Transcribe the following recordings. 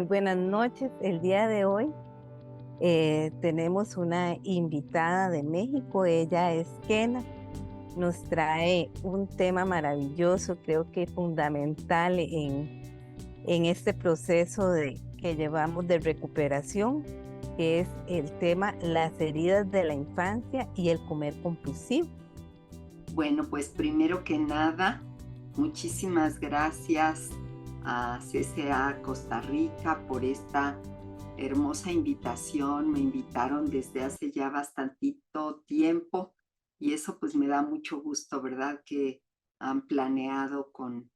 buenas noches. El día de hoy tenemos una invitada de México. Ella es Kena. Nos trae un tema maravilloso, creo que fundamental en este proceso que llevamos de recuperación, que es el tema las heridas de la infancia y el comer compulsivo. Bueno, pues primero que nada, muchísimas gracias a CCA Costa Rica por esta hermosa invitación. Me invitaron desde hace ya bastantito tiempo y eso pues me da mucho gusto, ¿verdad? Que han planeado con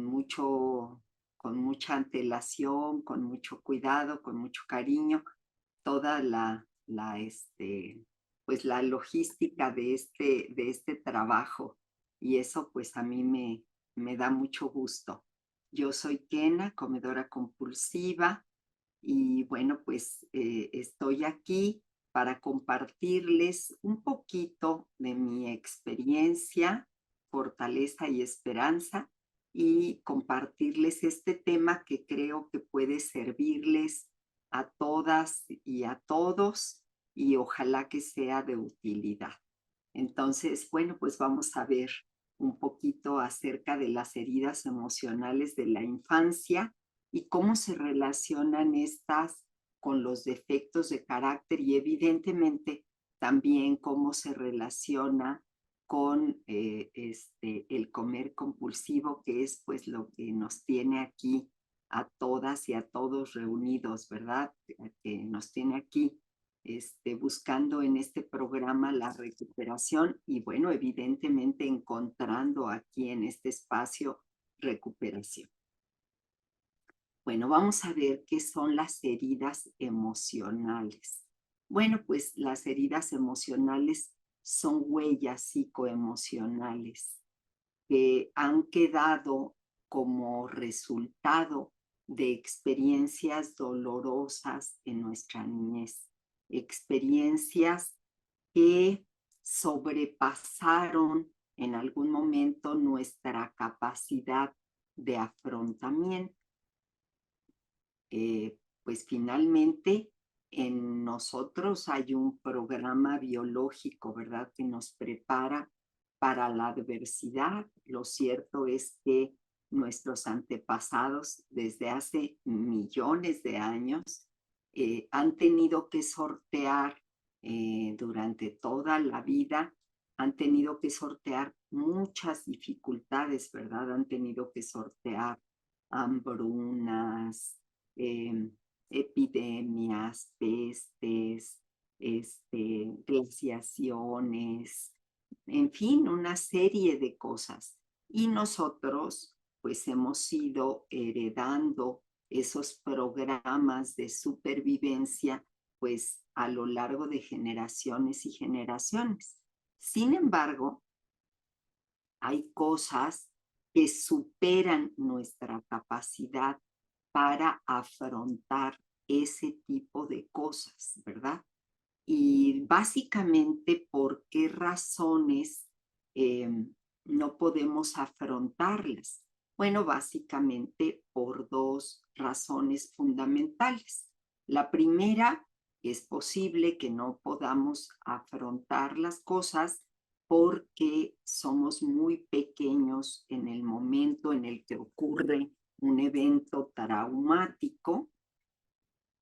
mucha antelación, con mucho cuidado, con mucho cariño, toda pues la logística de este trabajo. Y eso pues a mí me da mucho gusto. Yo soy Kena, comedora compulsiva, y bueno, pues estoy aquí para compartirles un poquito de mi experiencia, fortaleza y esperanza, y compartirles este tema que creo que puede servirles a todas y a todos, y ojalá que sea de utilidad. Entonces, bueno, pues vamos a ver un poquito acerca de las heridas emocionales de la infancia y cómo se relacionan estas con los defectos de carácter, y evidentemente también cómo se relaciona con el comer compulsivo, que es pues lo que nos tiene aquí a todas y a todos reunidos, ¿verdad? Que nos tiene aquí buscando en este programa la recuperación y bueno, evidentemente encontrando aquí en este espacio recuperación. Bueno, vamos a ver qué son las heridas emocionales. Bueno, pues las heridas emocionales son huellas psicoemocionales que han quedado como resultado de experiencias dolorosas en nuestra niñez, experiencias que sobrepasaron en algún momento nuestra capacidad de afrontamiento. Pues finalmente en nosotros hay un programa biológico, ¿verdad?, que nos prepara para la adversidad. Lo cierto es que nuestros antepasados desde hace millones de años han tenido que sortear durante toda la vida, han tenido que sortear muchas dificultades, ¿verdad? Han tenido que sortear hambrunas, eh, epidemias, pestes, glaciaciones, en fin, una serie de cosas. Y nosotros pues hemos ido heredando esos programas de supervivencia pues a lo largo de generaciones y generaciones. Sin embargo, hay cosas que superan nuestra capacidad para afrontar ese tipo de cosas, ¿verdad? Y básicamente, ¿por qué razones eh, no podemos afrontarlas? Bueno, básicamente por dos razones fundamentales. La primera, es posible que no podamos afrontar las cosas porque somos muy pequeños en el momento en el que ocurre un evento traumático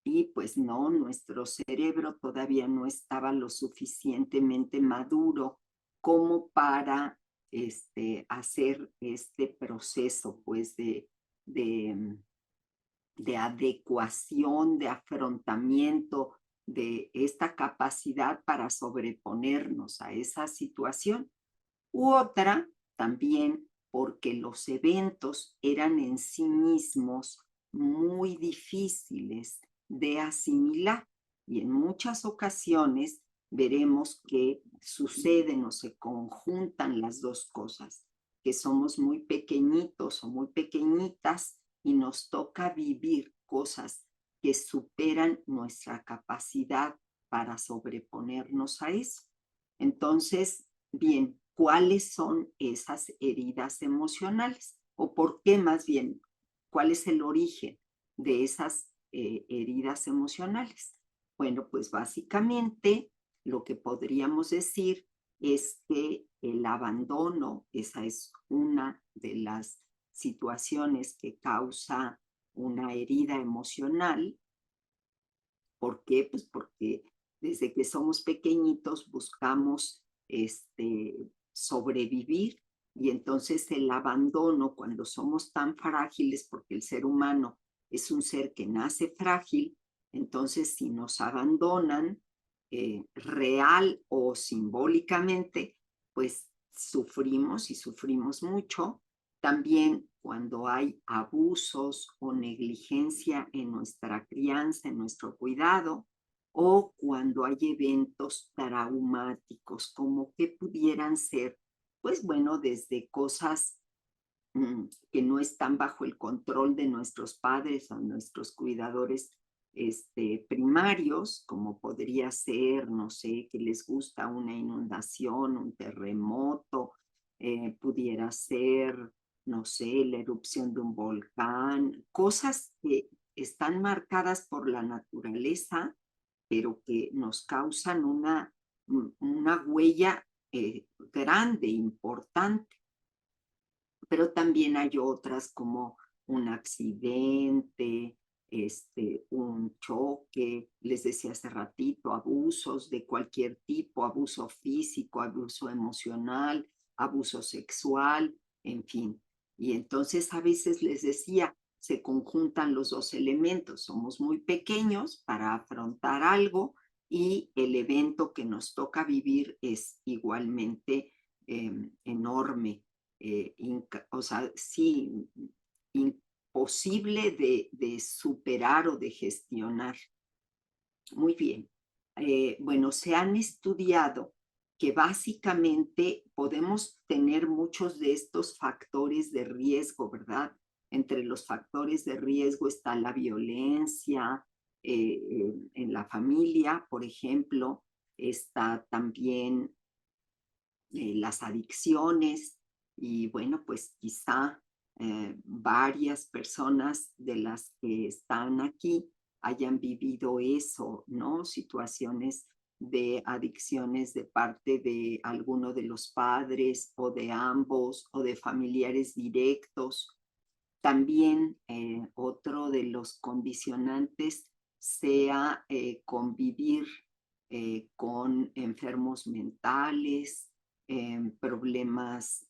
y pues no, nuestro cerebro todavía no estaba lo suficientemente maduro como para hacer este proceso pues de adecuación, de afrontamiento de esta capacidad para sobreponernos a esa situación. U otra, también porque los eventos eran en sí mismos muy difíciles de asimilar y en muchas ocasiones veremos que suceden o se conjuntan las dos cosas, que somos muy pequeñitos o muy pequeñitas y nos toca vivir cosas que superan nuestra capacidad para sobreponernos a eso. Entonces, bien, ¿cuáles son esas heridas emocionales? O por qué más bien, ¿cuál es el origen de esas heridas emocionales? Bueno, pues básicamente lo que podríamos decir es que el abandono, esa es una de las situaciones que causa una herida emocional. ¿Por qué? Pues porque desde que somos pequeñitos buscamos sobrevivir, y entonces el abandono, cuando somos tan frágiles, porque el ser humano es un ser que nace frágil, entonces si nos abandonan real o simbólicamente, pues sufrimos y sufrimos mucho. También cuando hay abusos o negligencia en nuestra crianza, en nuestro cuidado, o cuando hay eventos traumáticos, como que pudieran ser, pues bueno, desde cosas que no están bajo el control de nuestros padres o nuestros cuidadores primarios, como podría ser, no sé, que les gusta una inundación, un terremoto, pudiera ser, no sé, la erupción de un volcán, cosas que están marcadas por la naturaleza, pero que nos causan una huella grande, importante. Pero también hay otras como un accidente, un choque, les decía hace ratito, abusos de cualquier tipo, abuso físico, abuso emocional, abuso sexual, en fin. Y entonces a veces les decía, se conjuntan los dos elementos, somos muy pequeños para afrontar algo y el evento que nos toca vivir es igualmente enorme, o sea, sí, imposible de superar o de gestionar. Muy bien. Bueno, se han estudiado que básicamente podemos tener muchos de estos factores de riesgo, ¿verdad? Entre los factores de riesgo está la violencia en la familia, por ejemplo, está también las adicciones, y bueno, pues quizá varias personas de las que están aquí hayan vivido eso, ¿no? Situaciones de adicciones de parte de alguno de los padres o de ambos o de familiares directos. También otro de los condicionantes sea convivir con enfermos mentales, problemas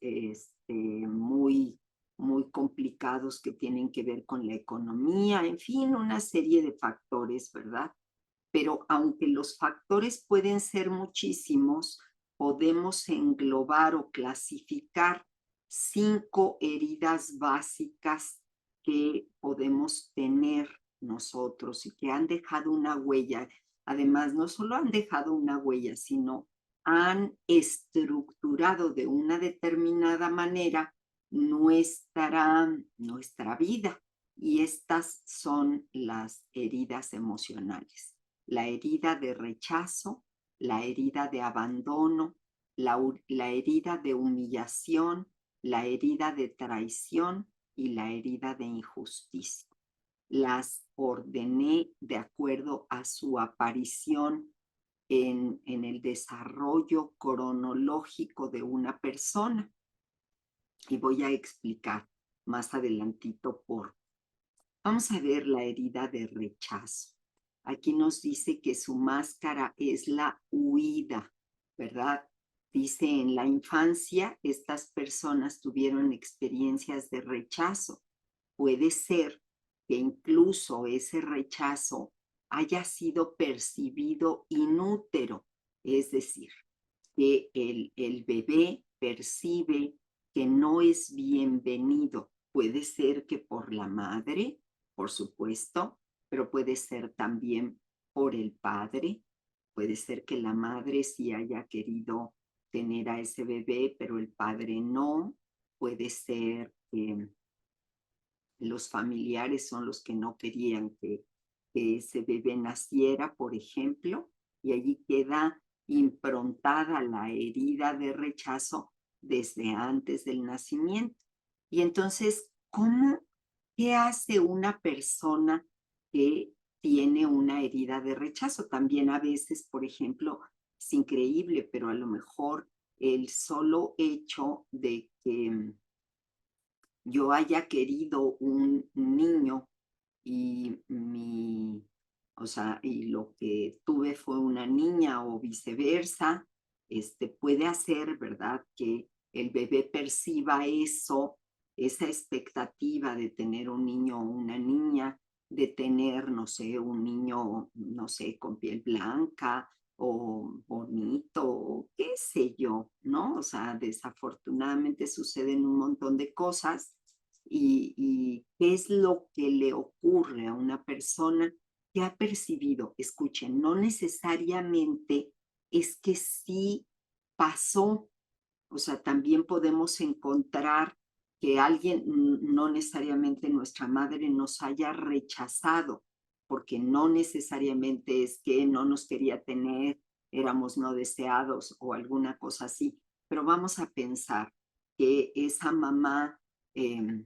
muy complicados que tienen que ver con la economía, en fin, una serie de factores, ¿verdad? Pero aunque los factores pueden ser muchísimos, podemos englobar o clasificar 5 heridas básicas que podemos tener nosotros y que han dejado una huella. Además, no solo han dejado una huella, sino han estructurado de una determinada manera nuestra vida. Y estas son las heridas emocionales: la herida de rechazo, la herida de abandono, la herida de humillación, la herida de traición y la herida de injusticia. Las ordené de acuerdo a su aparición en el desarrollo cronológico de una persona, y voy a explicar más adelantito por. Vamos a ver la herida de rechazo. Aquí nos dice que su máscara es la huida, ¿verdad? Dice, en la infancia estas personas tuvieron experiencias de rechazo. Puede ser que incluso ese rechazo haya sido percibido inútero, es decir, que el bebé percibe que no es bienvenido. Puede ser que por la madre, por supuesto, pero puede ser también por el padre. Puede ser que la madre sí haya querido tener a ese bebé, pero el padre no. Puede ser que los familiares son los que no querían que ese bebé naciera, por ejemplo, y allí queda improntada la herida de rechazo desde antes del nacimiento. Y entonces, ¿cómo ¿Qué hace una persona que tiene una herida de rechazo? También a veces, por ejemplo, es increíble, pero a lo mejor el solo hecho de que yo haya querido un niño y o sea, y lo que tuve fue una niña o viceversa, puede hacer, ¿verdad?, que el bebé perciba eso, esa expectativa de tener un niño o una niña, de tener, no sé, un niño, no sé, con piel blanca o bonito, o qué sé yo, ¿no? O sea, desafortunadamente suceden un montón de cosas y qué es lo que le ocurre a una persona que ha percibido. Escuchen, no necesariamente es que sí pasó, o sea, también podemos encontrar que alguien, no necesariamente nuestra madre, nos haya rechazado, porque no necesariamente es que no nos quería tener, éramos no deseados o alguna cosa así, pero vamos a pensar que esa mamá eh,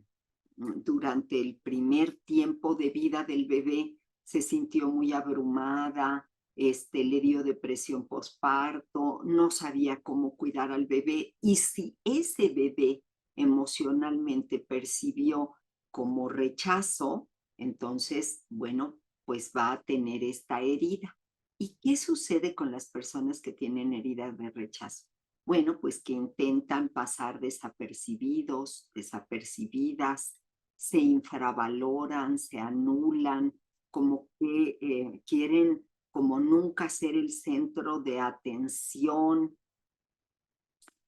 durante el primer tiempo de vida del bebé se sintió muy abrumada, le dio depresión postparto, no sabía cómo cuidar al bebé. Y si ese bebé emocionalmente percibió como rechazo, entonces, bueno, pues va a tener esta herida. ¿Y qué sucede con las personas que tienen heridas de rechazo? Bueno, pues que intentan pasar desapercibidos, desapercibidas, se infravaloran, se anulan, como que quieren como nunca ser el centro de atención,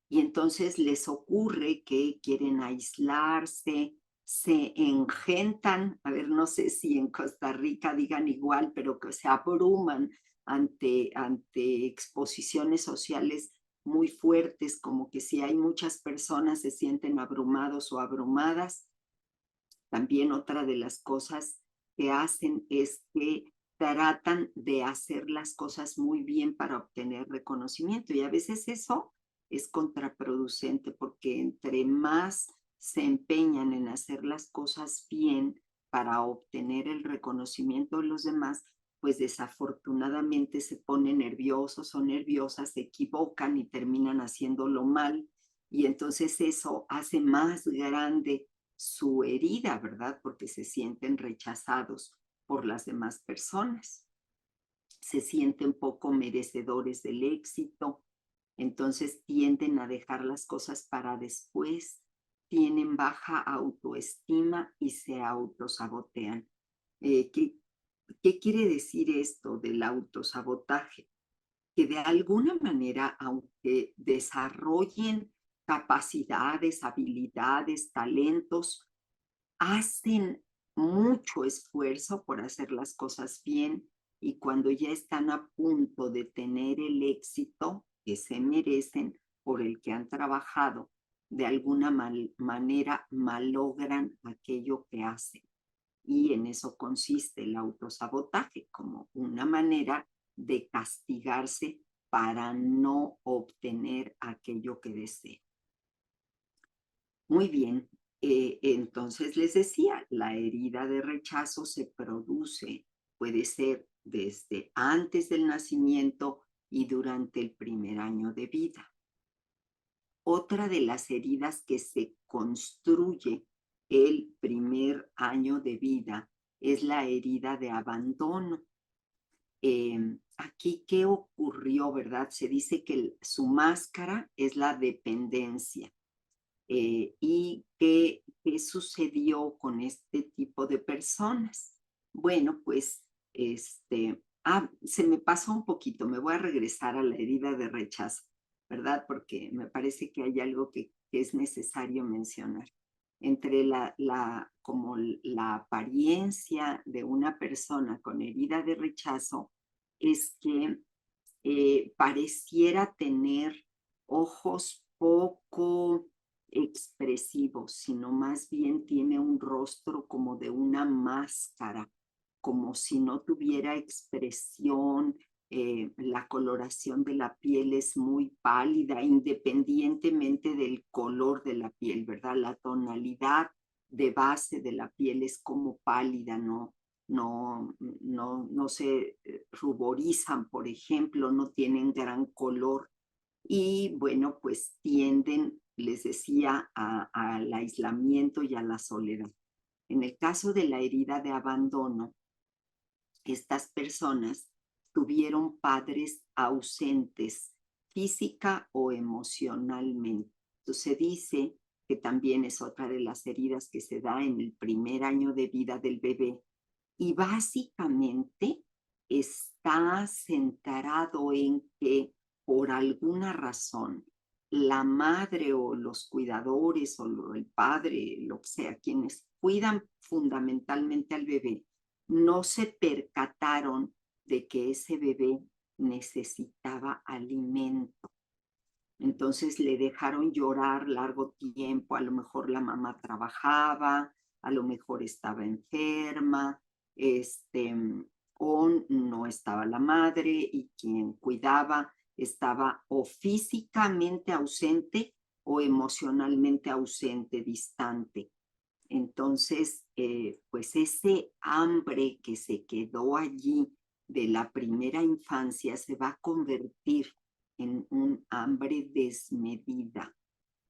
y entonces les ocurre que quieren aislarse, se engentan, a ver, no sé si en Costa Rica digan igual, pero que se abruman ante exposiciones sociales muy fuertes, como que si hay muchas personas se sienten abrumados o abrumadas. También otra de las cosas que hacen es que tratan de hacer las cosas muy bien para obtener reconocimiento, y a veces eso es contraproducente porque entre más se empeñan en hacer las cosas bien para obtener el reconocimiento de los demás, pues desafortunadamente se ponen nerviosos o nerviosas, se equivocan y terminan haciéndolo mal, y entonces eso hace más grande su herida, ¿verdad? Porque se sienten rechazados por las demás personas, se sienten poco merecedores del éxito, entonces tienden a dejar las cosas para después, tienen baja autoestima y se autosabotean. ¿Qué quiere decir esto del autosabotaje? Que de alguna manera, aunque desarrollen capacidades, habilidades, talentos, hacen mucho esfuerzo por hacer las cosas bien, y cuando ya están a punto de tener el éxito que se merecen por el que han trabajado, de alguna manera malogran aquello que hacen. Y en eso consiste el autosabotaje, como una manera de castigarse para no obtener aquello que desea. Muy bien, entonces les decía, la herida de rechazo se produce, puede ser desde antes del nacimiento y durante el primer año de vida. Otra de las heridas que se construye el primer año de vida es la herida de abandono. Aquí, ¿qué ocurrió, verdad? Se dice que su máscara es la dependencia. ¿Y qué sucedió con este tipo de personas? Bueno, pues, se me pasó un poquito, me voy a regresar a la herida de rechazo, ¿verdad? Porque me parece que hay algo que es necesario mencionar. Entre como la apariencia de una persona con herida de rechazo es que pareciera tener ojos poco expresivos, sino más bien tiene un rostro como de una máscara, como si no tuviera expresión. La coloración de la piel es muy pálida, independientemente del color de la piel, ¿verdad? La tonalidad de base de la piel es como pálida, no se ruborizan, por ejemplo, no tienen gran color y bueno, pues tienden, les decía, al aislamiento y a la soledad. En el caso de la herida de abandono, estas personas tuvieron padres ausentes física o emocionalmente. Entonces se dice que también es otra de las heridas que se da en el primer año de vida del bebé y básicamente está centrado en que por alguna razón la madre o los cuidadores o el padre, lo que sea, quienes cuidan fundamentalmente al bebé, no se percataron de que ese bebé necesitaba alimento. Entonces le dejaron llorar largo tiempo, a lo mejor la mamá trabajaba, a lo mejor estaba enferma, o no estaba la madre y quien cuidaba estaba o físicamente ausente o emocionalmente ausente, distante. Entonces, pues ese hambre que se quedó allí de la primera infancia se va a convertir en un hambre desmedida,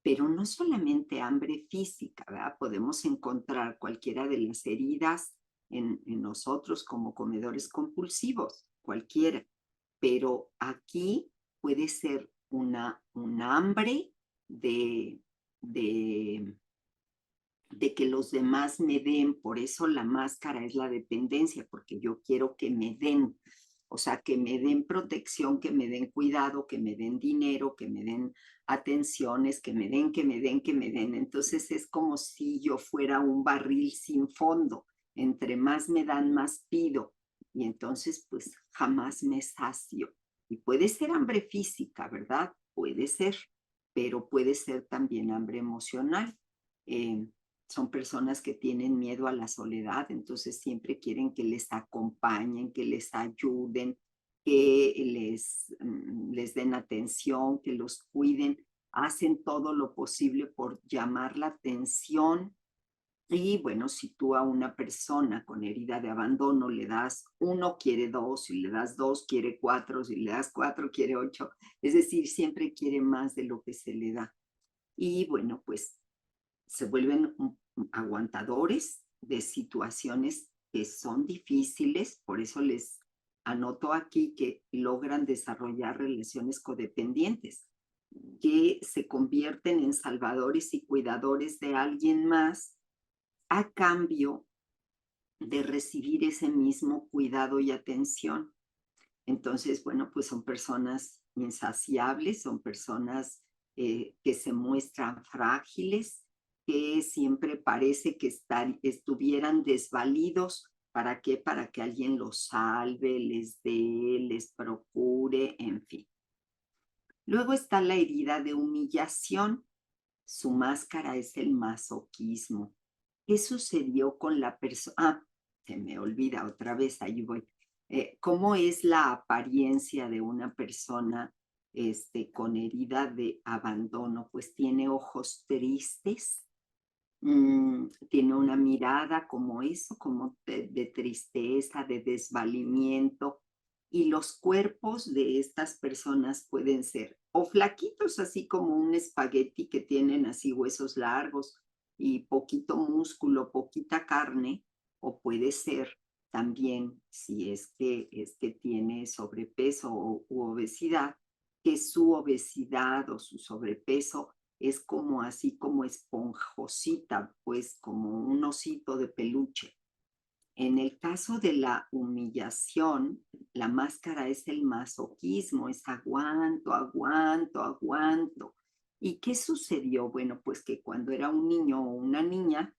pero no solamente hambre física, ¿verdad? Podemos encontrar cualquiera de las heridas en nosotros como comedores compulsivos, cualquiera, pero aquí puede ser un hambre de, de de que los demás me den, por eso la máscara es la dependencia, porque yo quiero que me den, o sea, que me den protección, que me den cuidado, que me den dinero, que me den atenciones, que me den, que me den, que me den. Entonces es como si yo fuera un barril sin fondo. Entre más me dan, más pido. Y entonces, pues jamás me sacio. Y puede ser hambre física, ¿verdad? Puede ser, pero puede ser también hambre emocional. Son personas que tienen miedo a la soledad, entonces siempre quieren que les acompañen, que les ayuden, que les den atención, que los cuiden, hacen todo lo posible por llamar la atención. Y bueno, si tú a una persona con herida de abandono le das uno, quiere dos, si le das dos, quiere cuatro, si le das cuatro, quiere ocho, es decir, siempre quiere más de lo que se le da. Y bueno, pues se vuelven aguantadores de situaciones que son difíciles, por eso les anoto aquí que logran desarrollar relaciones codependientes, que se convierten en salvadores y cuidadores de alguien más a cambio de recibir ese mismo cuidado y atención. Entonces, bueno, pues son personas insaciables, son personas que se muestran frágiles, que siempre parece que estuvieran desvalidos. ¿Para qué? Para que alguien los salve, les dé, les procure, en fin. Luego está la herida de humillación. Su máscara es el masoquismo. ¿Qué sucedió con la persona? Ah, se me olvida otra vez, ahí voy. ¿Cómo es la apariencia de una persona con herida de abandono? Pues tiene ojos tristes, tiene una mirada como eso, como de tristeza, de desvalimiento. Y los cuerpos de estas personas pueden ser o flaquitos, así como un espagueti que tienen así huesos largos y poquito músculo, poquita carne, o puede ser también, si es que tiene sobrepeso u obesidad, que su obesidad o su sobrepeso es como así como esponjosita, pues como un osito de peluche. En el caso de la humillación, la máscara es el masoquismo, es aguanto, aguanto, aguanto. ¿Y qué sucedió? Bueno, pues que cuando era un niño o una niña,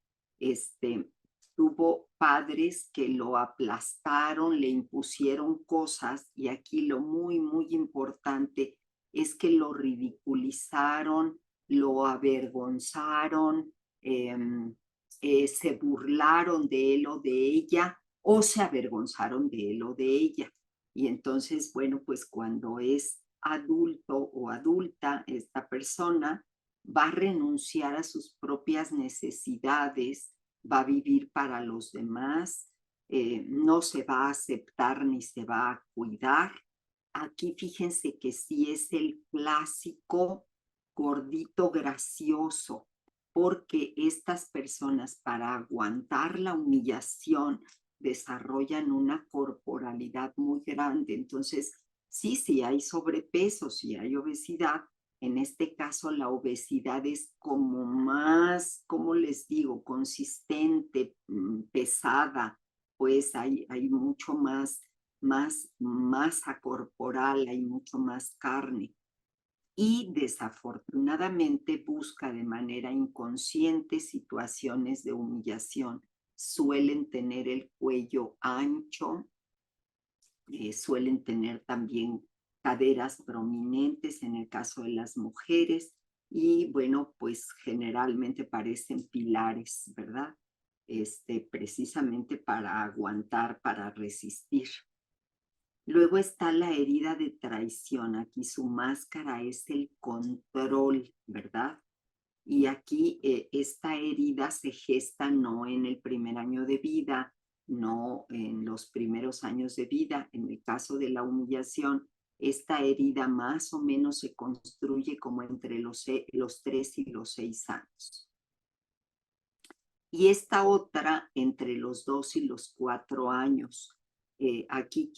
tuvo padres que lo aplastaron, le impusieron cosas y aquí lo muy, muy importante es que lo ridiculizaron, lo avergonzaron, se burlaron de él o de ella o se avergonzaron de él o de ella. Y entonces, bueno, pues cuando es adulto o adulta esta persona, va a renunciar a sus propias necesidades, va a vivir para los demás, no se va a aceptar ni se va a cuidar. Aquí fíjense que sí es el clásico gordito gracioso, porque estas personas para aguantar la humillación desarrollan una corporalidad muy grande. Entonces, sí hay sobrepeso, sí hay obesidad. En este caso, la obesidad es como más, ¿cómo les digo?, consistente, pesada, pues hay mucho más masa corporal, hay mucho más carne. Y desafortunadamente busca de manera inconsciente situaciones de humillación. Suelen tener el cuello ancho, suelen tener también caderas prominentes en el caso de las mujeres y bueno, pues generalmente parecen pilares, ¿verdad? Precisamente para aguantar, para resistir. Luego está la herida de traición. Aquí su máscara es el control, ¿verdad? Y aquí esta herida se gesta no en el primer año de vida, no en los primeros años de vida. En el caso de la humillación, esta herida más o menos se construye como entre los 3 y los 6 años. Y esta otra entre los 2 y los 4 años. Aquí,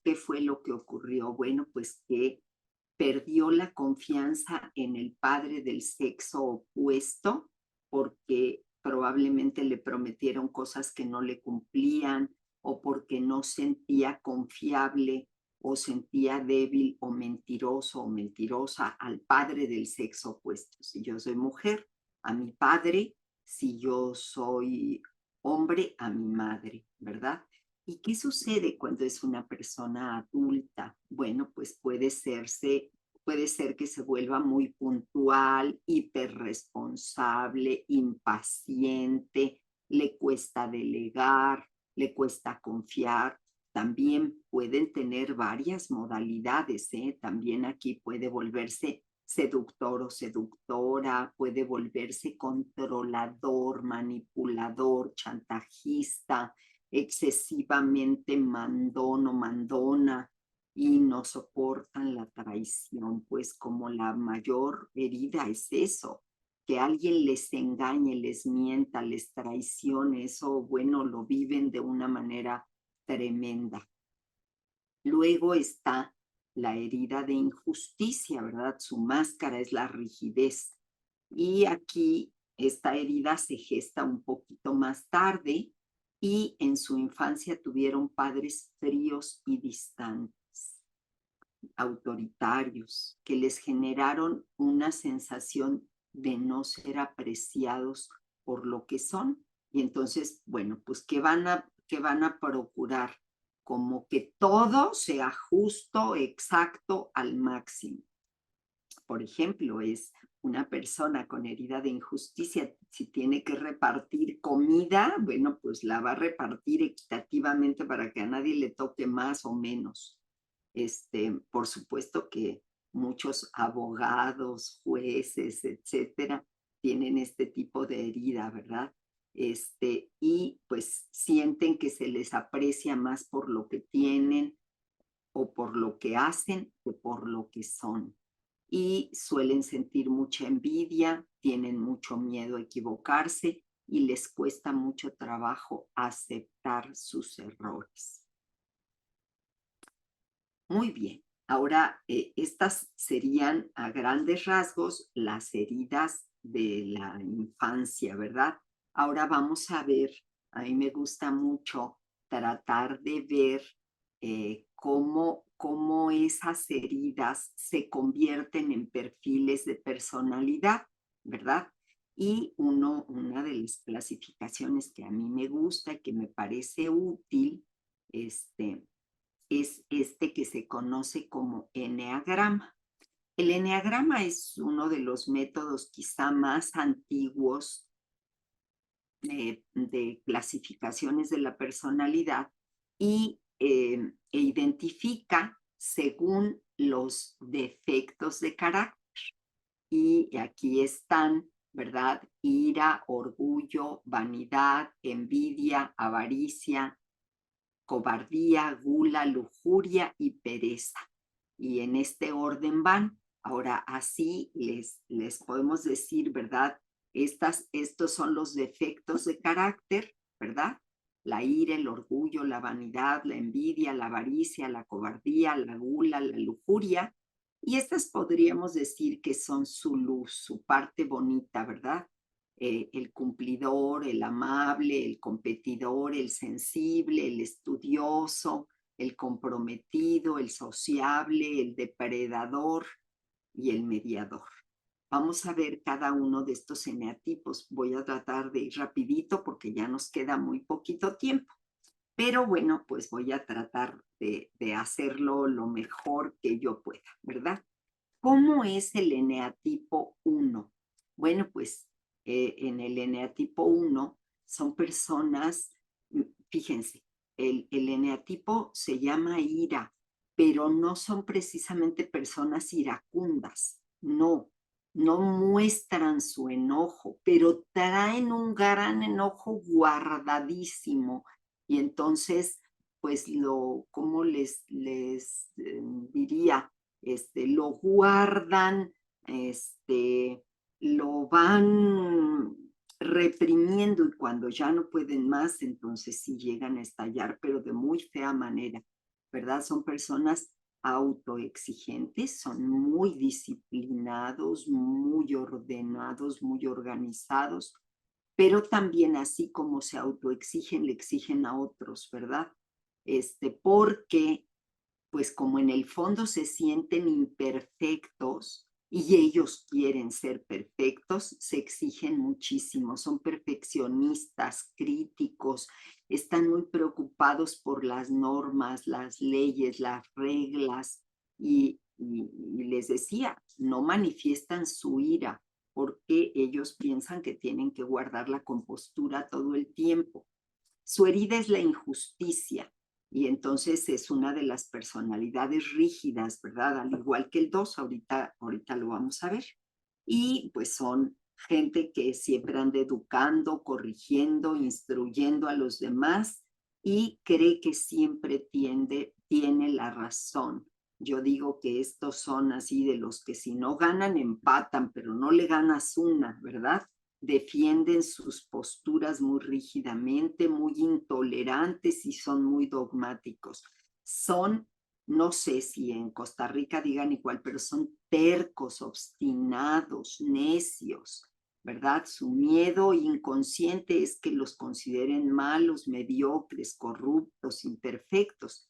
¿qué fue lo que ocurrió? Bueno, pues que perdió la confianza en el padre del sexo opuesto porque probablemente le prometieron cosas que no le cumplían o porque no sentía confiable o sentía débil o mentiroso o mentirosa al padre del sexo opuesto. Si yo soy mujer, a mi padre; si yo soy hombre, a mi madre, ¿verdad? ¿Y qué sucede cuando es una persona adulta? Bueno, pues puede ser que se vuelva muy puntual, hiperresponsable, impaciente, le cuesta delegar, le cuesta confiar. También pueden tener varias modalidades, ¿eh? También aquí puede volverse seductor o seductora, puede volverse controlador, manipulador, chantajista, excesivamente mandón o mandona, y no soportan la traición, pues como la mayor herida es eso, que alguien les engañe, les mienta, les traicione. Eso, bueno, lo viven de una manera tremenda. Luego está la herida de injusticia, ¿verdad? Su máscara es la rigidez. Y aquí esta herida se gesta un poquito más tarde y en su infancia tuvieron padres fríos y distantes, autoritarios, que les generaron una sensación de no ser apreciados por lo que son. Y entonces, bueno, pues ¿qué van a procurar? Como que todo sea justo, exacto, al máximo. Por ejemplo, es una persona con herida de injusticia, si tiene que repartir comida, bueno, pues la va a repartir equitativamente para que a nadie le toque más o menos. Por supuesto que muchos abogados, jueces, etcétera, tienen este tipo de herida, ¿verdad? Y pues sienten que se les aprecia más por lo que tienen o por lo que hacen que por lo que son. Y suelen sentir mucha envidia, tienen mucho miedo a equivocarse y les cuesta mucho trabajo aceptar sus errores. Muy bien, ahora estas serían a grandes rasgos las heridas de la infancia, ¿verdad? Ahora vamos a ver, a mí me gusta mucho tratar de ver cómo esas heridas se convierten en perfiles de personalidad, ¿verdad? Y una de las clasificaciones que a mí me gusta y que me parece útil, es que se conoce como eneagrama. El eneagrama es uno de los métodos quizá más antiguos de clasificaciones de la personalidad y identifica según los defectos de carácter. y aquí están, ¿verdad? Ira, orgullo, vanidad, envidia, avaricia, cobardía, gula, lujuria y pereza. Y en este orden van. Ahora, así les podemos decir, ¿verdad? Estos son los defectos de carácter, ¿verdad? La ira, el orgullo, la vanidad, la envidia, la avaricia, la cobardía, la gula, la lujuria. Y estas podríamos decir que son su luz, su parte bonita, ¿verdad? El cumplidor, el amable, el competidor, el sensible, el estudioso, el comprometido, el sociable, el depredador y el mediador. Vamos a ver cada uno de estos eneatipos. Voy a tratar de ir rapidito porque ya nos queda muy poquito tiempo. Pero bueno, pues voy a tratar de hacerlo lo mejor que yo pueda, ¿verdad? ¿Cómo es el eneatipo 1? Bueno, pues en el eneatipo 1 son personas, fíjense, el eneatipo se llama ira, pero no son precisamente personas iracundas, no, no muestran su enojo, pero traen un gran enojo guardadísimo y entonces, pues ¿cómo les diría? Lo guardan, lo van reprimiendo y cuando ya no pueden más, entonces sí llegan a estallar, pero de muy fea manera, ¿verdad? Son personas autoexigentes, son muy disciplinados, muy ordenados, muy organizados, pero también así como se autoexigen, le exigen a otros, ¿verdad? Porque pues como en el fondo se sienten imperfectos y ellos quieren ser perfectos, se exigen muchísimo, son perfeccionistas, críticos, están muy preocupados por las normas, las leyes, las reglas y les decía, no manifiestan su ira porque ellos piensan que tienen que guardar la compostura todo el tiempo. Su herida es la injusticia y entonces es una de las personalidades rígidas, ¿verdad? Al igual que el 2, ahorita lo vamos a ver. Y pues son gente que siempre anda educando, corrigiendo, instruyendo a los demás y cree que siempre tiene la razón. Yo digo que estos son así de los que si no ganan, empatan, pero no le ganas una, ¿verdad? Defienden sus posturas muy rígidamente, muy intolerantes y son muy dogmáticos. Son, no sé si en Costa Rica digan igual, pero son tercos, obstinados, necios, ¿verdad? Su miedo inconsciente es que los consideren malos, mediocres, corruptos, imperfectos.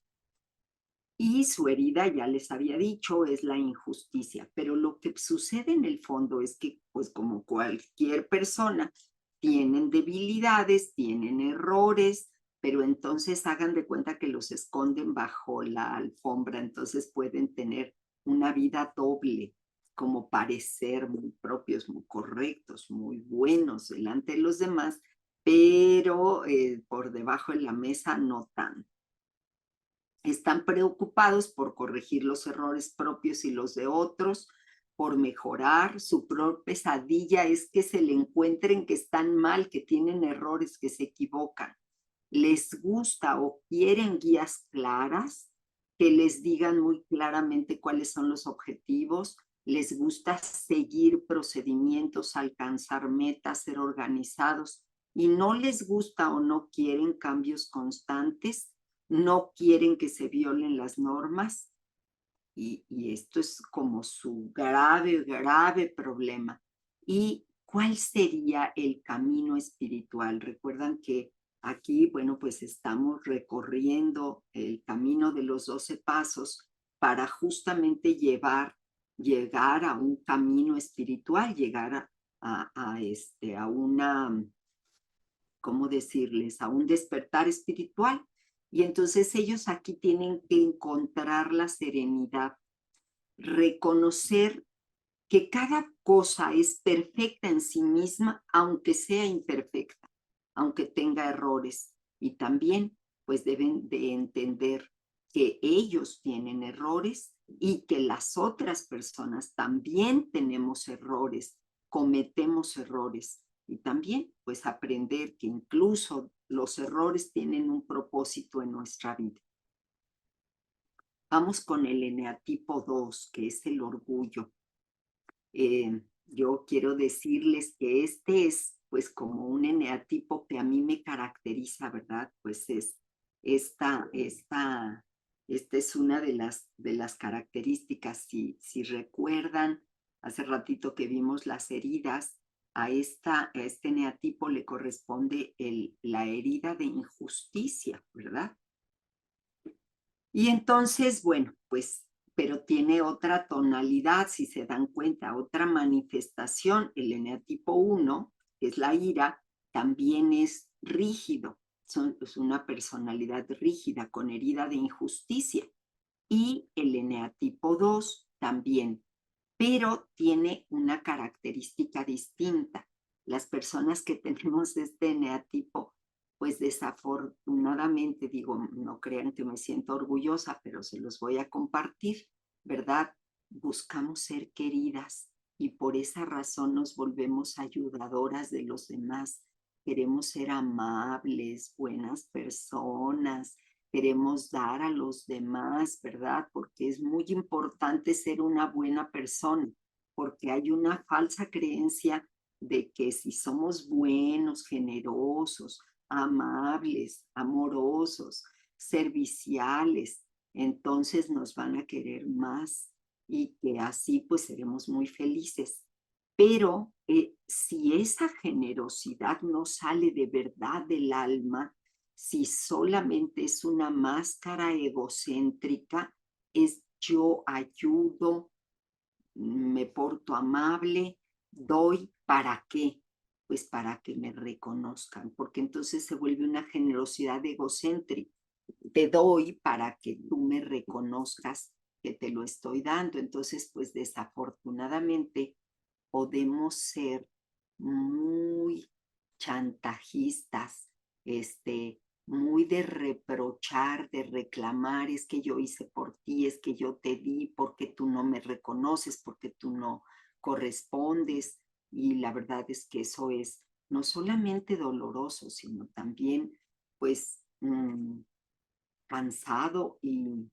Y su herida, ya les había dicho, es la injusticia. Pero lo que sucede en el fondo es que, pues como cualquier persona, tienen debilidades, tienen errores, pero entonces hagan de cuenta que los esconden bajo la alfombra, entonces pueden tener una vida doble, como parecer muy propios, muy correctos, muy buenos delante de los demás, pero por debajo de la mesa no tanto. Están preocupados por corregir los errores propios y los de otros, por mejorar. Su propia pesadilla es que se le encuentren que están mal, que tienen errores, que se equivocan. Les gusta o quieren guías claras, que les digan muy claramente cuáles son los objetivos. Les gusta seguir procedimientos, alcanzar metas, ser organizados. Y no les gusta o no quieren cambios constantes, no quieren que se violen las normas y esto es como su grave, grave problema. ¿Y cuál sería el camino espiritual? Recuerdan que aquí, bueno, pues estamos recorriendo el camino de los 12 pasos para justamente llegar a un camino espiritual, llegar a una, ¿cómo decirles? A un despertar espiritual. Y entonces ellos aquí tienen que encontrar la serenidad, reconocer que cada cosa es perfecta en sí misma, aunque sea imperfecta, aunque tenga errores. Y también, pues deben de entender que ellos tienen errores y que las otras personas también tenemos errores, cometemos errores. Y también, pues, aprender que incluso los errores tienen un propósito en nuestra vida. Vamos con el eneatipo 2, que es el orgullo. Yo quiero decirles que este es, pues, como un eneatipo que a mí me caracteriza, ¿verdad? Pues esta, esta, esta es una de las características. Si recuerdan, hace ratito que vimos las heridas, a este eneatipo le corresponde la herida de injusticia, ¿verdad? Y entonces, bueno, pues, pero tiene otra tonalidad, si se dan cuenta, otra manifestación. El eneatipo 1, que es la ira, también es rígido, es una personalidad rígida con herida de injusticia. Y el eneatipo 2 también, pero tiene una característica distinta. Las personas que tenemos este eneatipo, pues desafortunadamente, digo, no crean que me siento orgullosa, pero se los voy a compartir, ¿verdad? Buscamos ser queridas y por esa razón nos volvemos ayudadoras de los demás. Queremos ser amables, buenas personas, queremos dar a los demás, ¿verdad? Porque es muy importante ser una buena persona, porque hay una falsa creencia de que si somos buenos, generosos, amables, amorosos, serviciales, entonces nos van a querer más y que así pues seremos muy felices. Pero si esa generosidad no sale de verdad del alma, si solamente es una máscara egocéntrica, es yo ayudo, me porto amable, doy, ¿para qué? Pues para que me reconozcan, porque entonces se vuelve una generosidad egocéntrica. Te doy para que tú me reconozcas que te lo estoy dando. Entonces, pues desafortunadamente podemos ser muy chantajistas, muy de reprochar, de reclamar, es que yo hice por ti, es que yo te di, porque tú no me reconoces, porque tú no correspondes. Y la verdad es que eso es no solamente doloroso, sino también, pues, cansado y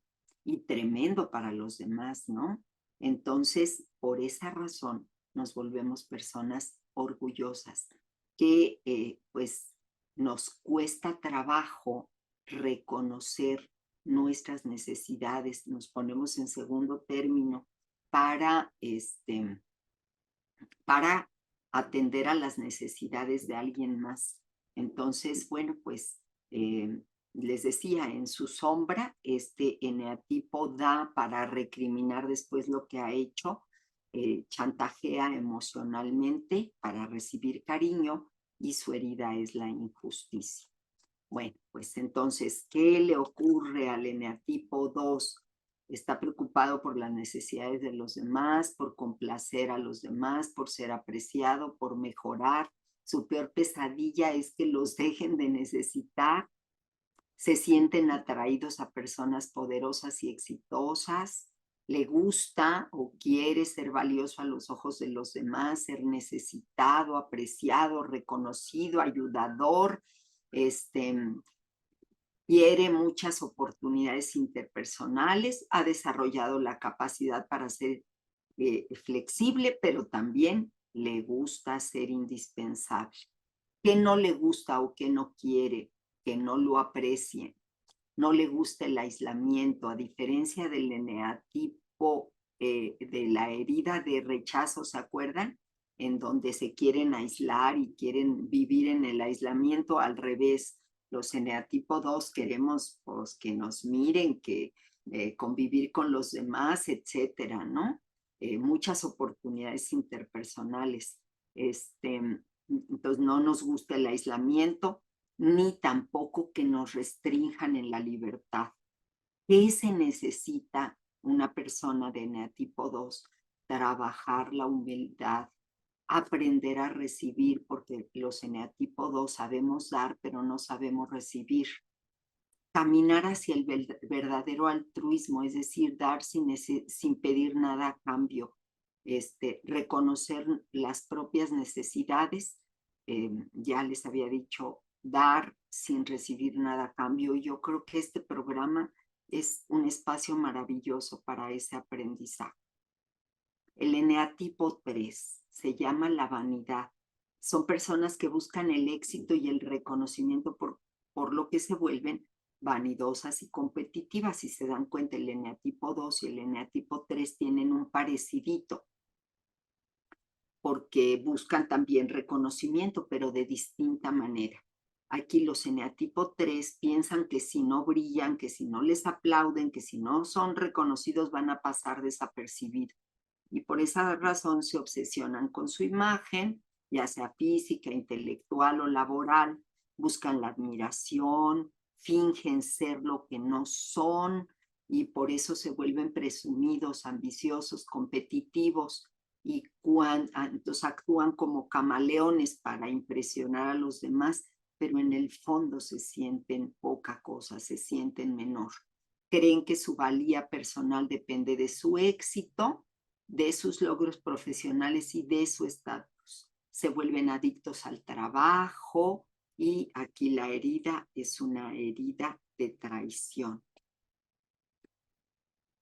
tremendo para los demás, ¿no? Entonces, por esa razón, nos volvemos personas orgullosas, que pues nos cuesta trabajo reconocer nuestras necesidades, nos ponemos en segundo término para, para atender a las necesidades de alguien más. Entonces, bueno, pues les decía, en su sombra, este eneatipo da para recriminar después lo que ha hecho, chantajea emocionalmente para recibir cariño y su herida es la injusticia. Bueno, pues entonces, ¿qué le ocurre al eneatipo 2? Está preocupado por las necesidades de los demás, por complacer a los demás, por ser apreciado, por mejorar. Su peor pesadilla es que los dejen de necesitar. Se sienten atraídos a personas poderosas y exitosas. Le gusta o quiere ser valioso a los ojos de los demás, ser necesitado, apreciado, reconocido, ayudador, quiere muchas oportunidades interpersonales, ha desarrollado la capacidad para ser flexible, pero también le gusta ser indispensable. ¿Qué no le gusta o qué no quiere? Que no lo aprecien. No le gusta el aislamiento, a diferencia del eneatipo de la herida de rechazo, ¿se acuerdan? En donde se quieren aislar y quieren vivir en el aislamiento, al revés. Los eneatipo 2 queremos pues, que nos miren, que convivir con los demás, etcétera, ¿no? Muchas oportunidades interpersonales. Entonces no nos gusta el aislamiento, ni tampoco que nos restrinjan en la libertad. ¿Qué se necesita una persona de eneatipo 2? Trabajar la humildad, aprender a recibir, porque los eneatipo 2 sabemos dar, pero no sabemos recibir. caminar hacia el verdadero altruismo, es decir, dar sin pedir nada a cambio, reconocer las propias necesidades. Ya les había dicho, dar sin recibir nada a cambio. Y yo creo que este programa es un espacio maravilloso para ese aprendizaje. El eneatipo 3 se llama la vanidad. Son personas que buscan el éxito y el reconocimiento por lo que se vuelven vanidosas y competitivas. Si se dan cuenta, el eneatipo 2 y el eneatipo 3 tienen un parecidito, porque buscan también reconocimiento, pero de distinta manera. Aquí los eneatipo 3 piensan que si no brillan, que si no les aplauden, que si no son reconocidos van a pasar desapercibidos. Y por esa razón se obsesionan con su imagen, ya sea física, intelectual o laboral, buscan la admiración, fingen ser lo que no son y por eso se vuelven presumidos, ambiciosos, competitivos y entonces actúan como camaleones para impresionar a los demás, pero en el fondo se sienten poca cosa, se sienten menor. Creen que su valía personal depende de su éxito, de sus logros profesionales y de su estatus. Se vuelven adictos al trabajo y aquí la herida es una herida de traición.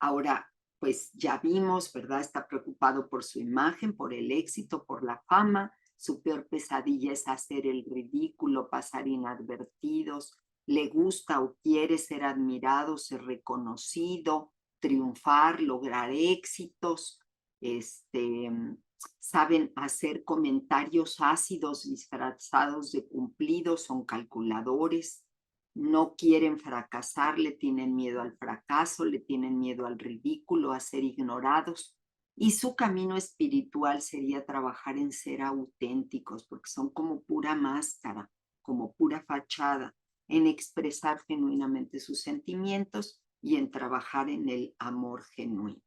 Ahora, pues ya vimos, ¿verdad? Está preocupado por su imagen, por el éxito, por la fama. Su peor pesadilla es hacer el ridículo, pasar inadvertidos. Le gusta o quiere ser admirado, ser reconocido, triunfar, lograr éxitos. Saben hacer comentarios ácidos disfrazados de cumplidos, son calculadores, no quieren fracasar, le tienen miedo al fracaso, le tienen miedo al ridículo, a ser ignorados. Y su camino espiritual sería trabajar en ser auténticos, porque son como pura máscara, como pura fachada, en expresar genuinamente sus sentimientos y en trabajar en el amor genuino.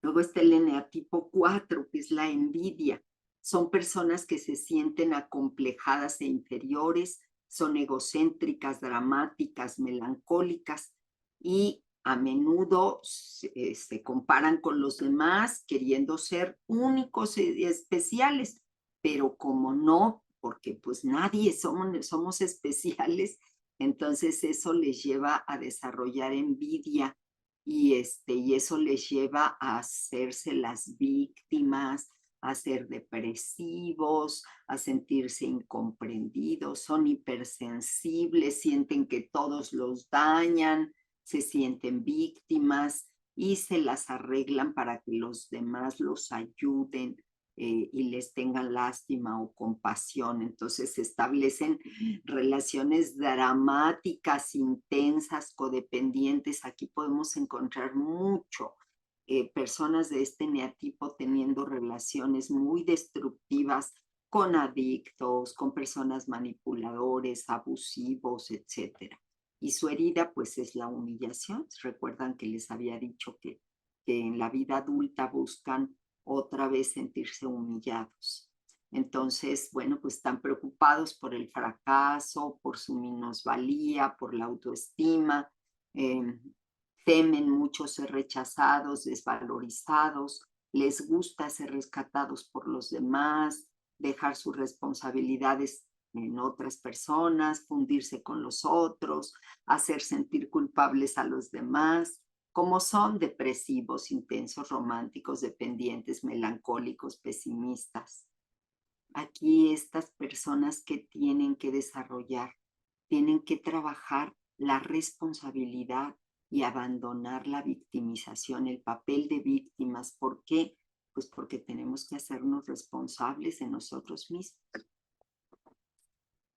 Luego está el eneatipo 4, que es la envidia. Son personas que se sienten acomplejadas e inferiores, son egocéntricas, dramáticas, melancólicas y a menudo se comparan con los demás queriendo ser únicos y especiales, pero como no, porque pues nadie somos especiales, entonces eso les lleva a desarrollar envidia y eso les lleva a hacerse las víctimas, a ser depresivos, a sentirse incomprendidos, son hipersensibles, sienten que todos los dañan, se sienten víctimas y se las arreglan para que los demás los ayuden y les tengan lástima o compasión. Entonces se establecen relaciones dramáticas, intensas, codependientes. Aquí podemos encontrar mucho personas de este eneatipo teniendo relaciones muy destructivas con adictos, con personas manipuladores, abusivos, etcétera. Y su herida, pues, es la humillación. Recuerdan que les había dicho que en la vida adulta buscan otra vez sentirse humillados. Entonces, bueno, pues están preocupados por el fracaso, por su minusvalía, por la autoestima, temen mucho ser rechazados, desvalorizados, les gusta ser rescatados por los demás, dejar sus responsabilidades en otras personas, fundirse con los otros, hacer sentir culpables a los demás. Como son depresivos, intensos, románticos, dependientes, melancólicos, pesimistas. Aquí estas personas que tienen que desarrollar, tienen que trabajar la responsabilidad y abandonar la victimización, el papel de víctimas. ¿Por qué? Pues porque tenemos que hacernos responsables de nosotros mismos.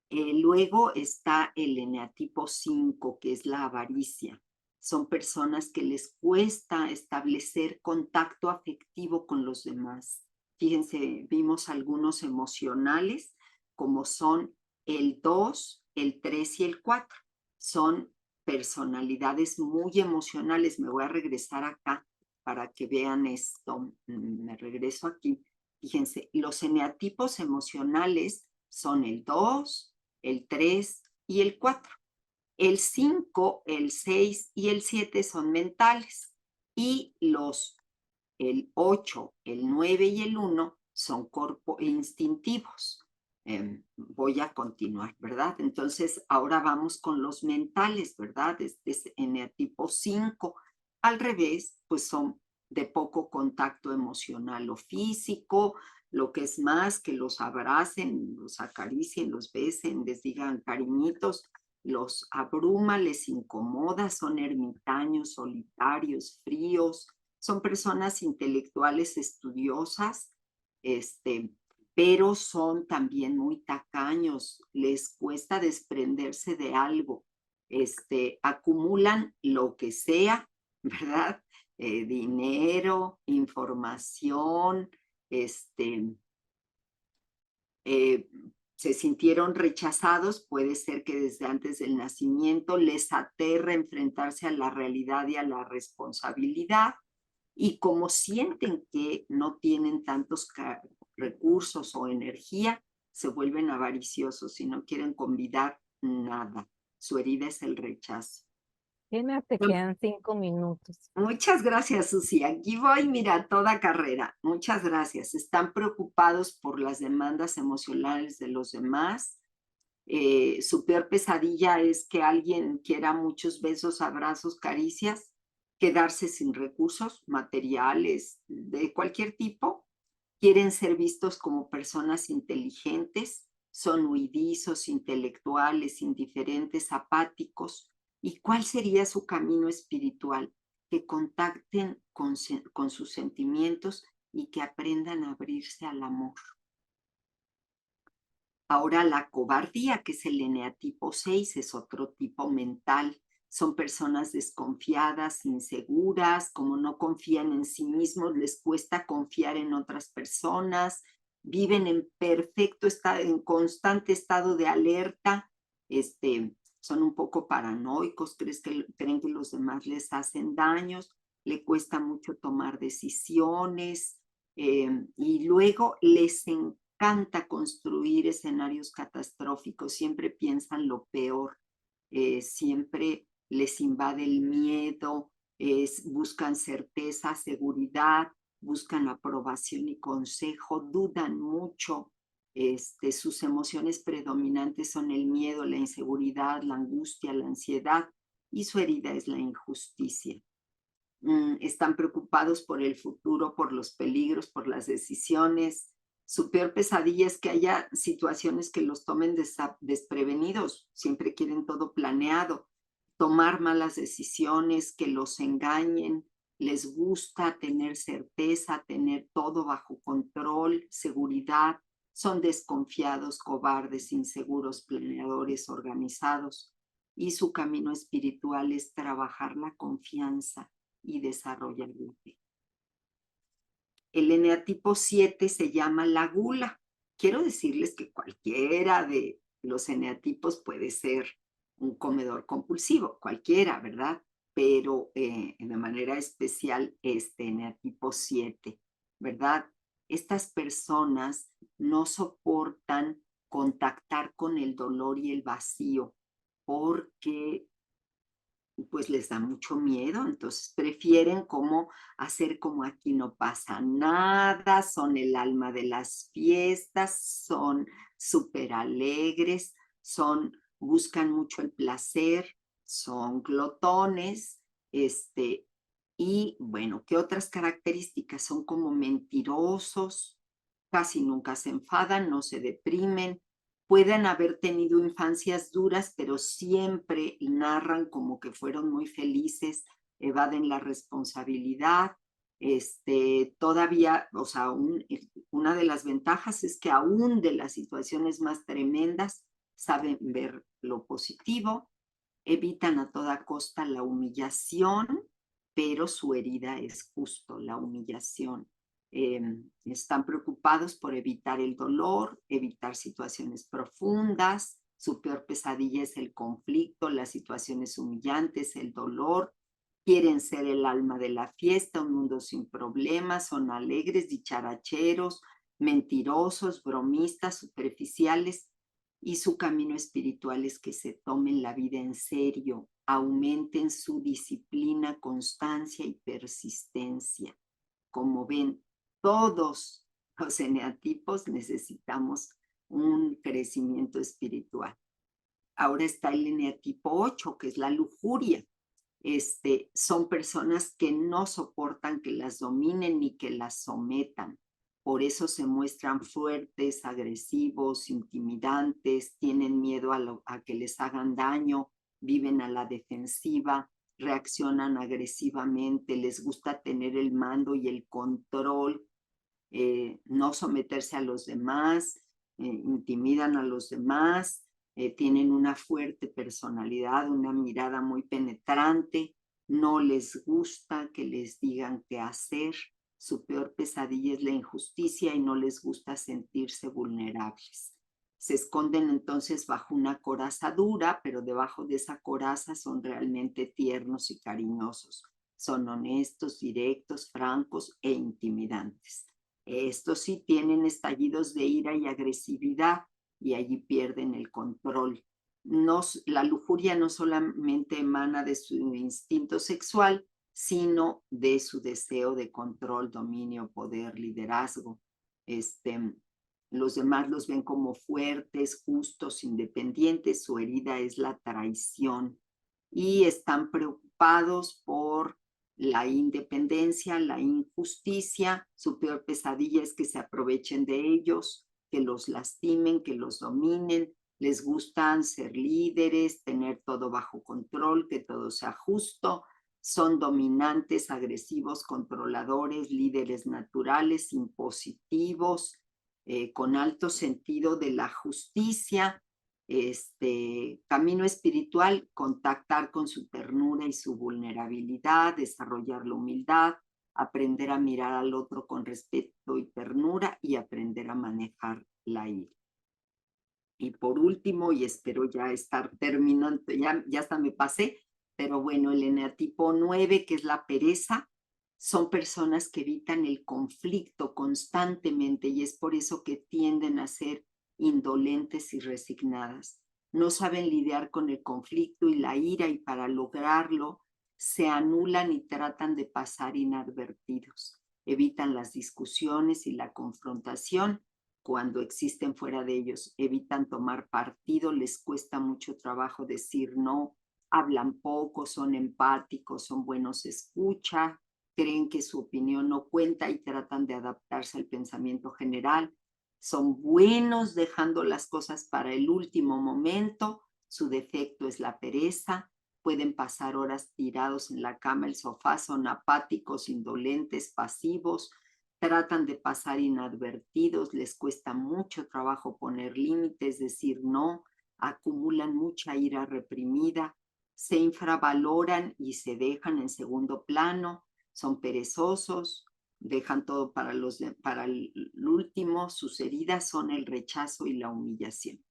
Luego está el eneatipo 5, que es la avaricia. Son personas que les cuesta establecer contacto afectivo con los demás. Fíjense, vimos algunos emocionales, como son el 2, el 3 y el 4. Son personalidades muy emocionales. Me voy a regresar acá para que vean esto. Me regreso aquí. Fíjense, los eneatipos emocionales son el 2, el 3 y el 4. El 5, el 6 y el 7 son mentales. Y el 8, el 9 y el 1 son instintivos. Voy a continuar, ¿verdad? Entonces, ahora vamos con los mentales, ¿verdad? Este es eneatipo 5. Al revés, pues son de poco contacto emocional o físico, lo que es más que los abracen, los acaricien, los besen, les digan cariñitos, los abruma, les incomoda, son ermitaños, solitarios, fríos, son personas intelectuales estudiosas, pero son también muy tacaños, les cuesta desprenderse de algo, acumulan lo que sea, ¿verdad? Dinero, información, eh, se sintieron rechazados, puede ser que desde antes del nacimiento les aterra enfrentarse a la realidad y a la responsabilidad, y como sienten que no tienen tantos recursos o energía, se vuelven avariciosos y no quieren convidar nada. Su herida es el rechazo. Kena, te quedan 5 minutos. Muchas gracias, Susi. Aquí voy, mira, toda carrera. Muchas gracias. Están preocupados por las demandas emocionales de los demás. Su peor pesadilla es que alguien quiera muchos besos, abrazos, caricias, quedarse sin recursos materiales de cualquier tipo. Quieren ser vistos como personas inteligentes, son huidizos, intelectuales, indiferentes, apáticos. ¿Y cuál sería su camino espiritual? Que contacten con sus sentimientos y que aprendan a abrirse al amor. Ahora la cobardía, que es el eneatipo 6, es otro tipo mental. Son personas desconfiadas, inseguras, como no confían en sí mismos, les cuesta confiar en otras personas, viven en perfecto estado, en constante estado de alerta, son un poco paranoicos, creen que los demás les hacen daños, le cuesta mucho tomar decisiones, y luego les encanta construir escenarios catastróficos, siempre piensan lo peor, siempre les invade el miedo, buscan certeza, seguridad, buscan aprobación y consejo, dudan mucho. Sus emociones predominantes son el miedo, la inseguridad, la angustia, la ansiedad, y su herida es la injusticia. Están preocupados por el futuro, por los peligros, por las decisiones. Su peor pesadilla es que haya situaciones que los tomen desprevenidos, siempre quieren todo planeado, tomar malas decisiones, que los engañen, les gusta tener certeza, tener todo bajo control, seguridad, son desconfiados, cobardes, inseguros, planeadores, organizados, y su camino espiritual es trabajar la confianza y desarrollar la fe. El eneatipo 7 se llama la gula. Quiero decirles que cualquiera de los eneatipos puede ser un comedor compulsivo, cualquiera, ¿verdad? Pero de manera especial este eneatipo 7, ¿verdad? Estas personas no soportan contactar con el dolor y el vacío porque pues les da mucho miedo, entonces prefieren como hacer como aquí no pasa nada, son el alma de las fiestas, son súper alegres, buscan mucho el placer, son glotones, y bueno, ¿qué otras características? Son como mentirosos, casi nunca se enfadan, no se deprimen, pueden haber tenido infancias duras, pero siempre narran como que fueron muy felices, evaden la responsabilidad. Todavía, o sea, una de las ventajas es que aún de las situaciones más tremendas saben ver lo positivo, evitan a toda costa la humillación, pero su herida es justo la humillación. Están preocupados por evitar el dolor, evitar situaciones profundas. Su peor pesadilla es el conflicto, las situaciones humillantes, el dolor. Quieren ser el alma de la fiesta, un mundo sin problemas, son alegres, dicharacheros, mentirosos, bromistas, superficiales. y su camino espiritual es que se tomen la vida en serio, aumenten su disciplina, constancia y persistencia. Como ven, todos los eneatipos necesitamos un crecimiento espiritual. Ahora está el eneatipo 8, que es la lujuria. Son personas que no soportan que las dominen ni que las sometan. Por eso se muestran fuertes, agresivos, intimidantes, tienen miedo a que les hagan daño, viven a la defensiva, reaccionan agresivamente, les gusta tener el mando y el control, no someterse a los demás, intimidan a los demás, tienen una fuerte personalidad, una mirada muy penetrante, no les gusta que les digan qué hacer, su peor pesadilla es la injusticia y no les gusta sentirse vulnerables. Se esconden entonces bajo una coraza dura, pero debajo de esa coraza son realmente tiernos y cariñosos. Son honestos, directos, francos e intimidantes. Estos sí tienen estallidos de ira y agresividad y allí pierden el control. La lujuria no solamente emana de su instinto sexual, sino de su deseo de control, dominio, poder, liderazgo. Los demás los ven como fuertes, justos, independientes. Su herida es la traición y están preocupados por la independencia, la injusticia. Su peor pesadilla es que se aprovechen de ellos, que los lastimen, que los dominen. Les gustan ser líderes, tener todo bajo control, que todo sea justo. Son dominantes, agresivos, controladores, líderes naturales, impositivos, con alto sentido de la justicia. Camino espiritual, contactar con su ternura y su vulnerabilidad, desarrollar la humildad, aprender a mirar al otro con respeto y ternura y aprender a manejar la ira. Y por último, y espero ya estar terminando, ya hasta me pasé, pero bueno, el eneatipo 9, que es la pereza, son personas que evitan el conflicto constantemente y es por eso que tienden a ser indolentes y resignadas. No saben lidiar con el conflicto y la ira y para lograrlo se anulan y tratan de pasar inadvertidos. Evitan las discusiones y la confrontación cuando existen fuera de ellos. Evitan tomar partido, les cuesta mucho trabajo decir no, hablan poco, son empáticos, son buenos escucha, creen que su opinión no cuenta y tratan de adaptarse al pensamiento general. Son buenos dejando las cosas para el último momento. Su defecto es la pereza. Pueden pasar horas tirados en la cama, el sofá, son apáticos, indolentes, pasivos, tratan de pasar inadvertidos, les cuesta mucho trabajo poner límites, decir no, acumulan mucha ira reprimida, se infravaloran y se dejan en segundo plano, son perezosos, dejan todo para el último, sus heridas son el rechazo y la humillación.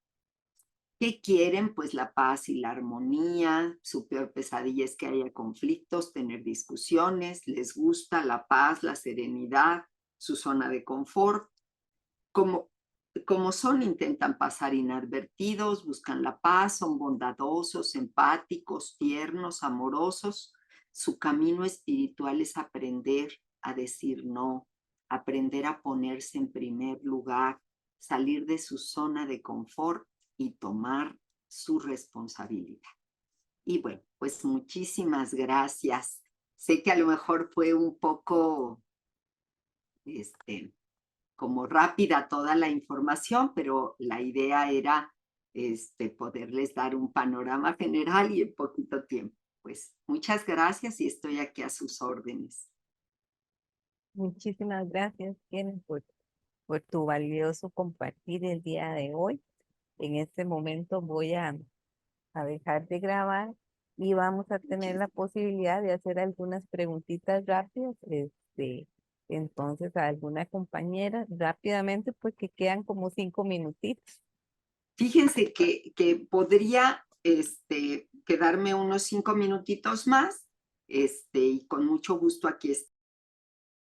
¿Qué quieren? Pues la paz y la armonía. Su peor pesadilla es que haya conflictos, tener discusiones. Les gusta la paz, la serenidad, su zona de confort. Como son, intentan pasar inadvertidos, buscan la paz, son bondadosos, empáticos, tiernos, amorosos. Su camino espiritual es aprender a decir no, aprender a ponerse en primer lugar, salir de su zona de confort y tomar su responsabilidad. Y bueno, pues muchísimas gracias. Sé que a lo mejor fue un poco, como rápida toda la información, pero la idea era poderles dar un panorama general y en poquito tiempo. Pues muchas gracias y estoy aquí a sus órdenes. Muchísimas gracias, Kenneth, por tu valioso compartir el día de hoy. En este momento voy a dejar de grabar y vamos a tener la posibilidad de hacer algunas preguntitas rápidas. Entonces, a alguna compañera rápidamente, pues que quedan como 5 minutitos. Fíjense que podría quedarme unos 5 minutitos más y con mucho gusto aquí estoy.